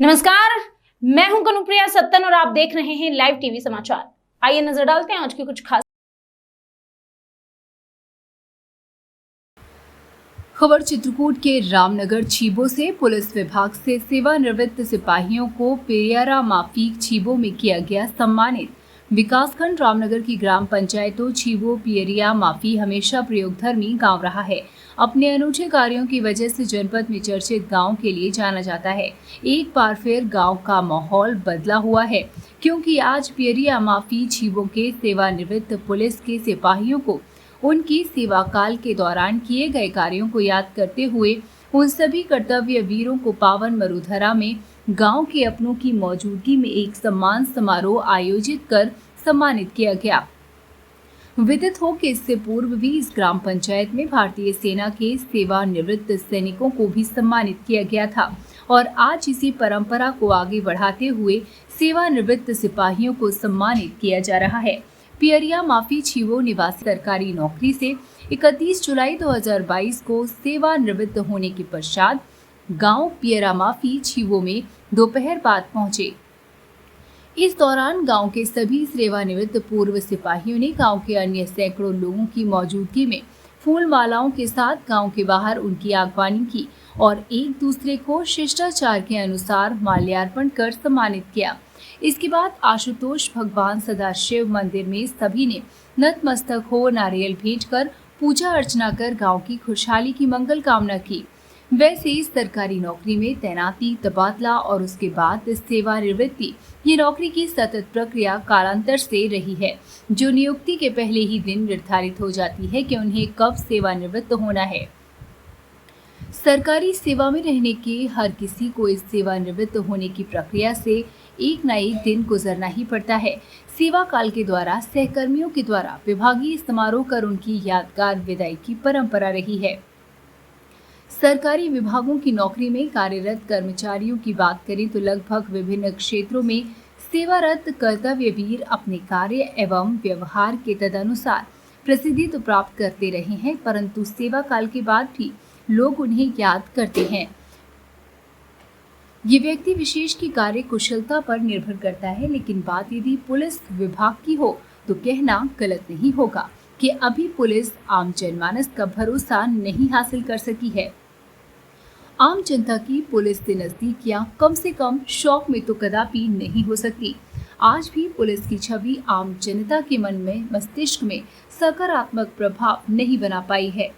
नमस्कार, मैं हूं कनुप्रिया सत्तन और आप देख रहे हैं लाइव टीवी समाचार। आइए नजर डालते हैं आज की कुछ खास खबर। चित्रकूट के रामनगर छीबो से पुलिस विभाग से सेवानिवृत्त सिपाहियों को पेरियारा माफिक छीबो में किया गया सम्मानित। विकासखंड रामनगर की ग्राम पंचायतों छीबो पियरिया माफी हमेशा प्रयोगधर्मी गांव रहा है। अपने अनूठे कार्यों की वजह से जनपद में चर्चित गांव के लिए जाना जाता है। एक बार फिर गांव का माहौल बदला हुआ है, क्योंकि आज पियरिया माफी छीबो के सेवानिवृत्त पुलिस के सिपाहियों को उनकी सेवा काल के दौरान किए गए कार्यों को याद करते हुए उन सभी कर्तव्य वीरों को पावन मरुधरा में गांव के अपनों की मौजूदगी में एक सम्मान समारोह आयोजित कर सम्मानित किया गया। विदित हो कि इससे पूर्व भी इस ग्राम पंचायत में भारतीय सेना के सेवानिवृत्त सैनिकों को भी सम्मानित किया गया था और आज इसी परंपरा को आगे बढ़ाते हुए सेवानिवृत्त सिपाहियों को सम्मानित किया जा रहा है। पियरिया माफी छीवो निवासी सरकारी नौकरी से 31 जुलाई 2022 को सेवानिवृत्त होने के पश्चात गांव पियरा माफी छीवो में दोपहर बाद पहुंचे। इस दौरान गांव के सभी सेवानिवृत्त पूर्व सिपाहियों ने गांव के अन्य सैकड़ों लोगों की मौजूदगी में फूल मालाओं के साथ गांव के बाहर उनकी आगवानी की और एक दूसरे को शिष्टाचार के अनुसार माल्यार्पण कर सम्मानित किया। इसके बाद आशुतोष भगवान सदाशिव मंदिर में सभी ने नतमस्तक हो नारियल भेंट कर पूजा अर्चना कर गांव की खुशहाली की मंगल कामना की। वैसे ही सरकारी नौकरी में तैनाती, तबादला और उसके बाद सेवानिवृत्ति, ये नौकरी की सतत प्रक्रिया कालांतर से रही है, जो नियुक्ति के पहले ही दिन निर्धारित हो जाती है कि उन्हें कब सेवानिवृत्त होना है। सरकारी सेवा में रहने के हर किसी को इस सेवानिवृत्त होने की प्रक्रिया से एक न एक दिन गुजरना ही पड़ता है। सेवा काल के द्वारा सहकर्मियों के द्वारा विभागीय समारोह कर उनकी यादगार विदाई की परंपरा रही है। सरकारी विभागों की नौकरी में कार्यरत कर्मचारियों की बात करें तो लगभग विभिन्न क्षेत्रों में सेवारत कर्तव्यवीर अपने कार्य एवं व्यवहार के तदनुसार प्रसिद्धि तो प्राप्त करते रहे हैं, परंतु सेवा काल के बाद भी लोग उन्हें याद करते हैं। ये व्यक्ति विशेष की कार्य कुशलता पर निर्भर करता है, लेकिन बात यदि पुलिस विभाग की हो तो कहना गलत नहीं होगा कि अभी पुलिस आम जनमानस का भरोसा नहीं हासिल कर सकी है। आम जनता की पुलिस से नजदीकियां कम से कम शौक में तो कदापि नहीं हो सकती। आज भी पुलिस की छवि आम जनता के मन में, मस्तिष्क में सकारात्मक प्रभाव नहीं बना पाई है।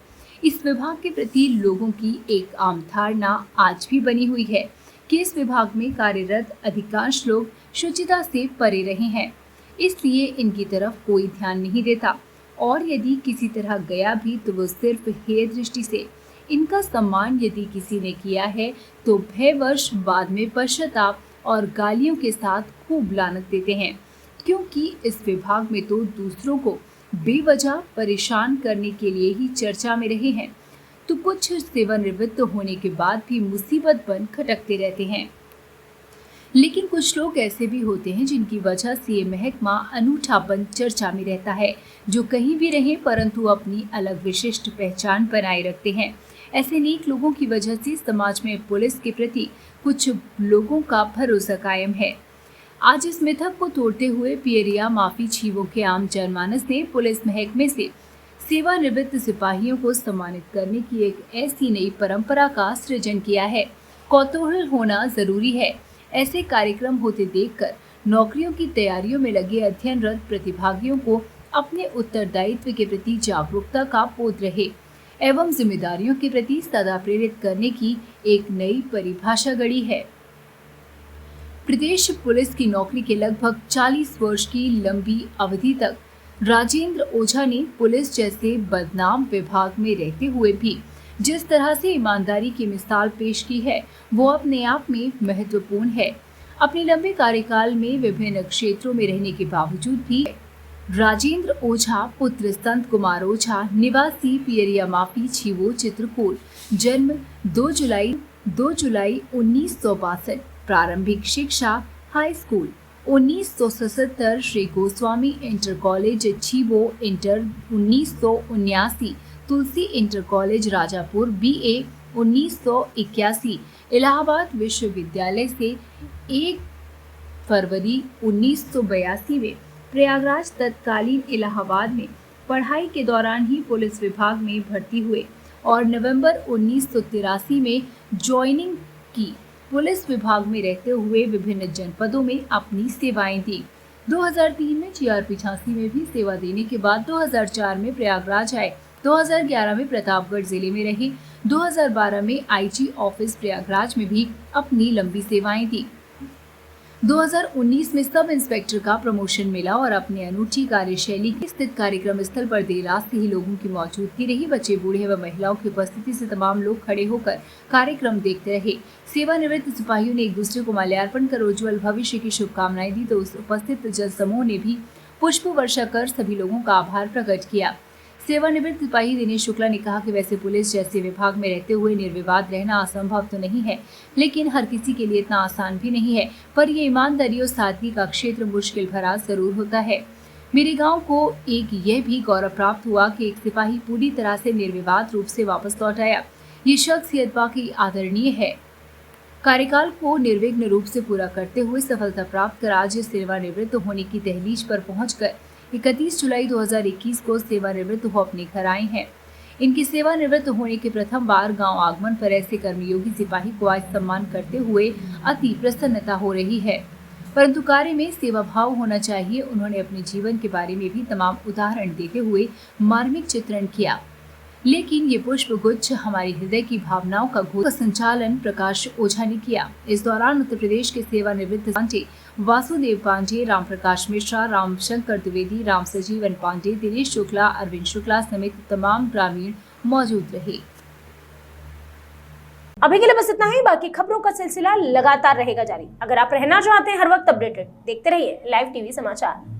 इस विभाग के प्रति लोगों की एक आम धारणा आज भी बनी हुई है कि इस विभाग में कार्यरत अधिकांश लोग शुचिता से परे रहे हैं, इसलिए इनकी तरफ कोई ध्यान नहीं देता और यदि किसी तरह गया भी तो वो सिर्फ हेय दृष्टि से। इनका सम्मान यदि किसी ने किया है तो भयवश बाद में पश्चाताप और गालियों के साथ खूब लानत देते हैं, क्योंकि इस विभाग में तो दूसरों को बेवजह परेशान करने के लिए ही चर्चा में रहे हैं, तो कुछ सेवानिवृत्त होने के बाद भी मुसीबत बन खटकते रहते हैं। लेकिन कुछ लोग ऐसे भी होते हैं जिनकी वजह से ये महकमा अनूठापन चर्चा में रहता है, जो कहीं भी रहे परंतु अपनी अलग विशिष्ट पहचान बनाए रखते हैं। ऐसे नेक लोगों की वजह से समाज में पुलिस के प्रति कुछ लोगों का भरोसा कायम है। आज इस मिथक को तोड़ते हुए पियरिया माफी छीवो के आम जनमानस ने पुलिस महकमे से सेवानिवृत्त सिपाहियों को सम्मानित करने की एक ऐसी नई परंपरा का सृजन किया है। कौतूहल होना जरूरी है। ऐसे कार्यक्रम होते देखकर नौकरियों की तैयारियों में लगे अध्ययनरत प्रतिभागियों को अपने उत्तरदायित्व के प्रति जागरूकता का बोध रहे एवं जिम्मेदारियों के प्रति सदा प्रेरित करने की एक नई परिभाषा गढ़ी है। प्रदेश पुलिस की नौकरी के लगभग 40 वर्ष की लंबी अवधि तक राजेंद्र ओझा ने पुलिस जैसे बदनाम विभाग में रहते हुए भी जिस तरह से ईमानदारी की मिसाल पेश की है, वो अपने आप में महत्वपूर्ण है। अपने लंबे कार्यकाल में विभिन्न क्षेत्रों में रहने के बावजूद भी राजेंद्र ओझा पुत्र संत कुमार ओझा निवासी पियरिया माफी छीवो चित्रकूट, जन्म 2 जुलाई 1962, प्रारंभिक शिक्षा high school 1977, Shri Goswami inter college Chhivo, inter 1979, Tulsi inter college Rajapur, BA 1981 Allahabad विश्वविद्यालय से 1 फरवरी 1982 में प्रयागराज तत्कालीन इलाहाबाद में पढ़ाई के दौरान ही पुलिस विभाग में भर्ती हुए और नवंबर 1983 में ज्वाइनिंग की। पुलिस विभाग में रहते हुए विभिन्न जनपदों में अपनी सेवाएं दी। 2003 में जीआरपी झांसी में भी सेवा देने के बाद 2004 में प्रयागराज आए। 2011 में प्रतापगढ़ जिले में रहे। 2012 में आईजी ऑफिस प्रयागराज में भी अपनी लंबी सेवाएं दी। 2019 में सब इंस्पेक्टर का प्रमोशन मिला और अपने अनूठी कार्यशैली के स्थित कार्यक्रम स्थल पर देर रात से ही लोगों की मौजूदगी रही। बच्चे, बूढ़े व महिलाओं की उपस्थिति से तमाम लोग खड़े होकर कार्यक्रम देखते रहे। सेवानिवृत्त सिपाहियों ने एक दूसरे को माल्यार्पण कर उज्जवल भविष्य की शुभकामनाएं दी तो उस उपस्थित जनसमूह ने भी पुष्प वर्षा कर सभी लोगों का आभार प्रकट किया। सेवानिवृत्त सिपाही दिनेश शुक्ला ने कहा कि वैसे पुलिस जैसे विभाग में रहते हुए निर्विवाद रहना असंभव तो नहीं है, लेकिन हर किसी के लिए इतना आसान भी नहीं है। पर ये ईमानदारी और सादगी का क्षेत्र मुश्किल भरा जरूर होता है। मेरे गांव को एक यह भी गौरव प्राप्त हुआ कि एक सिपाही पूरी तरह से निर्विवाद रूप से वापस लौट आया। ये शख्सियत वाकई आदरणीय है। कार्यकाल को निर्विघ्न रूप से पूरा करते हुए सफलता प्राप्त कर आज सेवानिवृत्त होने की दहलीज पर पहुंचकर 31 जुलाई 2021 को सेवानिवृत्त हो अपने घर आए हैं। इनकी सेवानिवृत्त होने के प्रथम बार गांव आगमन पर ऐसे कर्मयोगी सिपाही को आज सम्मान करते हुए अति प्रसन्नता हो रही है। परंतु कार्य में सेवा भाव होना चाहिए। उन्होंने अपने जीवन के बारे में भी तमाम उदाहरण देते हुए मार्मिक चित्रण किया। लेकिन ये पुष्प गुच्छ हमारी हृदय की भावनाओं का संचालन प्रकाश ओझा ने किया। इस दौरान उत्तर प्रदेश के सेवानिवृत्त पांडे वासुदेव पांडे, राम प्रकाश मिश्रा, रामशंकर द्विवेदी, राम सजीवन पांडे, दिनेश शुक्ला, अरविंद शुक्ला समेत तमाम ग्रामीण मौजूद रहे। अभी के लिए बस इतना ही। बाकी खबरों का सिलसिला लगातार रहेगा जारी। अगर आप रहना चाहते हैं हर वक्त अपडेटेड, देखते रहिए लाइव टीवी समाचार।